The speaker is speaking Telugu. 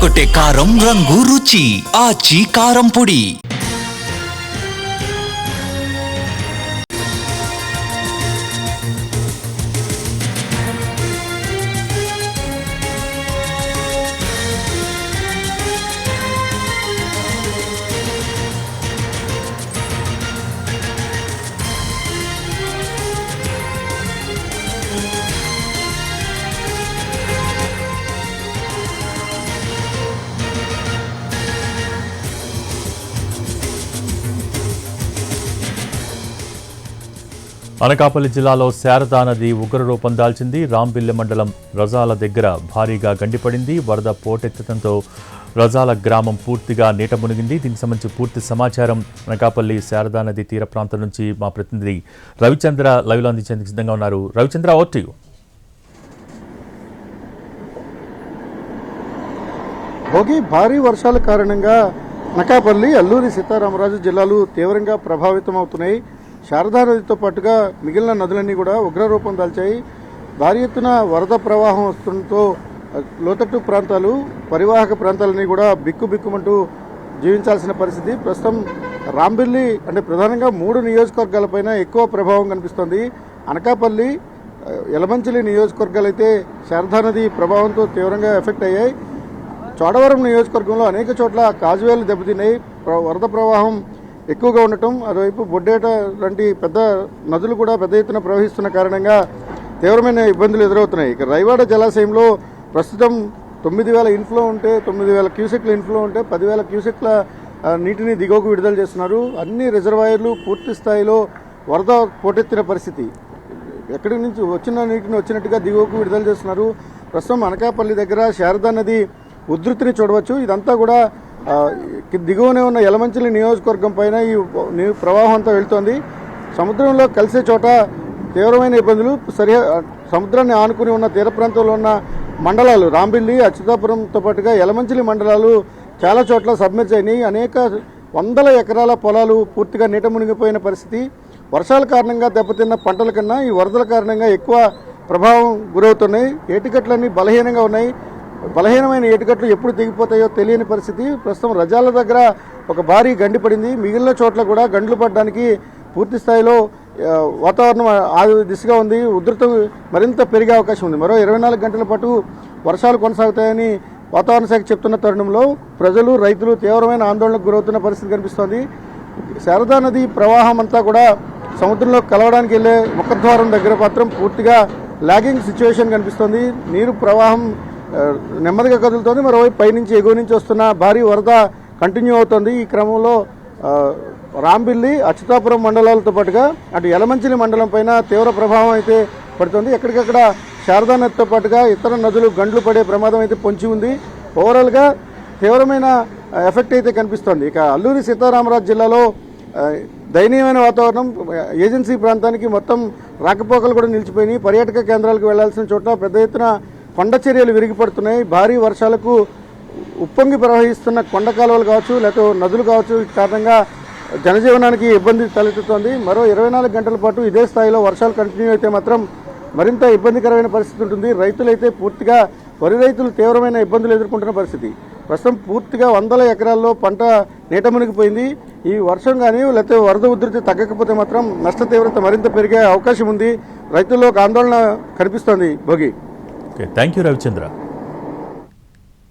అదరగొట్టే కారం రంగు రుచి ఆచి కారం పొడి. అనకాపల్లి జిల్లాలో శారదా నది ఉగ్రరూపం దాల్చింది. రాంబిల్లె మండలం రజాల దగ్గర భారీగా గండిపడింది. వరద పోటెత్తడంతో రజాల గ్రామం పూర్తిగా నీట మునిగింది. దీనికి సంబంధించి పూర్తి సమాచారం అనకాపల్లి శారదా నది తీర ప్రాంతం నుంచి మా ప్రతినిధి రవిచంద్ర లైవ్లో అందించేందుకు సిద్ధంగా ఉన్నారు. Ravichandra, over to you. Bhogi భారీ వర్షాల కారణంగా అనకాపల్లి, అల్లూరి సీతారామరాజు జిల్లాలు తీవ్రంగా ప్రభావితం అవుతున్నాయి. శారదా నదితో పాటుగా మిగిలిన నదులన్నీ కూడా ఉగ్రరూపం దాల్చాయి. భారీ ఎత్తున వరద ప్రవాహం వస్తుండటంతో లోతట్టు ప్రాంతాలు, పరివాహక ప్రాంతాలన్నీ కూడా బిక్కుబిక్కుమంటూ జీవించాల్సిన పరిస్థితి. ప్రస్తుతం రాంబిల్లి అంటే ప్రధానంగా 3 నియోజకవర్గాలపైన ఎక్కువ ప్రభావం కనిపిస్తోంది. అనకాపల్లి, యలమంచిలి నియోజకవర్గాలు అయితే శారదా నది ప్రభావంతో తీవ్రంగా ఎఫెక్ట్ అయ్యాయి. చోడవరం నియోజకవర్గంలో అనేక చోట్ల కాజువేలు దెబ్బతిన్నాయి. వరద ప్రవాహం ఎక్కువగా ఉండటం, అటువైపు బొడ్డేట లాంటి పెద్ద నదులు కూడా పెద్ద ఎత్తున ప్రవహిస్తున్న కారణంగా తీవ్రమైన ఇబ్బందులు ఎదురవుతున్నాయి. ఇక రైవాడ జలాశయంలో ప్రస్తుతం 9,000 ఇన్ఫ్లో ఉంటే 9,000 క్యూసెక్ల ఇన్ఫ్లో ఉంటే 10,000 క్యూసెక్ల నీటిని దిగువకు విడుదల చేస్తున్నారు. అన్ని రిజర్వాయర్లు పూర్తి స్థాయిలో వరద పోటెత్తిన పరిస్థితి. ఎక్కడి నుంచి వచ్చిన నీటిని వచ్చినట్టుగా దిగువకు విడుదల చేస్తున్నారు. ప్రస్తుతం అనకాపల్లి దగ్గర శారదా నది ఉధృతిని చూడవచ్చు. ఇదంతా కూడా దిగువనే ఉన్న యలమంచిలి నియోజకవర్గం పైన ఈ ప్రవాహం అంతా వెళ్తోంది. సముద్రంలో కలిసే చోట తీవ్రమైన ఇబ్బందులు. సముద్రాన్ని ఆనుకుని ఉన్న తీర ప్రాంతంలో ఉన్న మండలాలు రాంబిల్లి, అచ్యుతాపురంతో పాటుగా యలమంచిలి మండలాలు చాలా చోట్ల సబ్మెర్జ్ అయినాయి. అనేక వందల ఎకరాల పొలాలు పూర్తిగా నీట మునిగిపోయిన పరిస్థితి. వర్షాల కారణంగా దెబ్బతిన్న పంటల కన్నా ఈ వరదల కారణంగా ఎక్కువ ప్రభావం గురవుతున్నాయి. ఏటికట్లన్నీ బలహీనంగా ఉన్నాయి. బలహీనమైన ఏటికట్లు ఎప్పుడు తెగిపోతాయో తెలియని పరిస్థితి. ప్రస్తుతం రజాల దగ్గర ఒక భారీ గండి పడింది. మిగిలిన చోట్ల కూడా గండ్లు పడడానికి పూర్తి స్థాయిలో వాతావరణం ఆ దిశగా ఉంది. ఉధృతం మరింత పెరిగే అవకాశం ఉంది. మరో 24 గంటల పాటు వర్షాలు కొనసాగుతాయని వాతావరణ శాఖ చెప్తున్న తరుణంలో ప్రజలు, రైతులు తీవ్రమైన ఆందోళనకు గురవుతున్న పరిస్థితి కనిపిస్తోంది. శారదా నది ప్రవాహం అంతా కూడా సముద్రంలో కలవడానికి వెళ్ళే ముఖద్వారం దగ్గర మాత్రం పూర్తిగా లాగింగ్ సిచ్యువేషన్ కనిపిస్తోంది. నీరు ప్రవాహం నెమ్మదిగా కదులుతోంది. మరోవైపు పైనుంచి ఎగువ నుంచి వస్తున్న భారీ వరద కంటిన్యూ అవుతోంది. ఈ క్రమంలో రాంబిల్లి, అచ్యుతాపురం మండలాలతో పాటుగా అటు యలమంచిలి మండలం పైన తీవ్ర ప్రభావం అయితే పడుతుంది. ఎక్కడికక్కడ శారదా నదితో పాటుగా ఇతర నదులు గండ్లు పడే ప్రమాదం అయితే పొంచి ఉంది. ఓవరాల్గా తీవ్రమైన ఎఫెక్ట్ అయితే కనిపిస్తోంది. ఇక అల్లూరి సీతారామరాజు జిల్లాలో దయనీయమైన వాతావరణం. ఏజెన్సీ ప్రాంతానికి మొత్తం రాకపోకలు కూడా నిలిచిపోయినాయి. పర్యాటక కేంద్రాలకు వెళ్లాల్సిన చోట్ల పెద్ద ఎత్తున కొండ చర్యలు విరిగిపడుతున్నాయి. భారీ వర్షాలకు ఉప్పొంగి ప్రవహిస్తున్న కొండ కాలువలు కావచ్చు, లేకపోతే నదులు కావచ్చు, కారణంగా జనజీవనానికి ఇబ్బంది తలెత్తుతోంది. మరో 24 గంటల పాటు ఇదే స్థాయిలో వర్షాలు కంటిన్యూ అయితే మాత్రం మరింత ఇబ్బందికరమైన పరిస్థితి ఉంటుంది. రైతులైతే పూర్తిగా వరి రైతులు తీవ్రమైన ఇబ్బందులు ఎదుర్కొంటున్న పరిస్థితి. ప్రస్తుతం పూర్తిగా వందల ఎకరాల్లో పంట నీట మునిగిపోయింది. ఈ వర్షం కానీ లేకపోతే వరద ఉధృతి తగ్గకపోతే మాత్రం నష్ట తీవ్రత మరింత పెరిగే అవకాశం ఉంది. రైతుల్లో ఒక ఆందోళన కనిపిస్తోంది. Bhogi, thank you Ravichandra.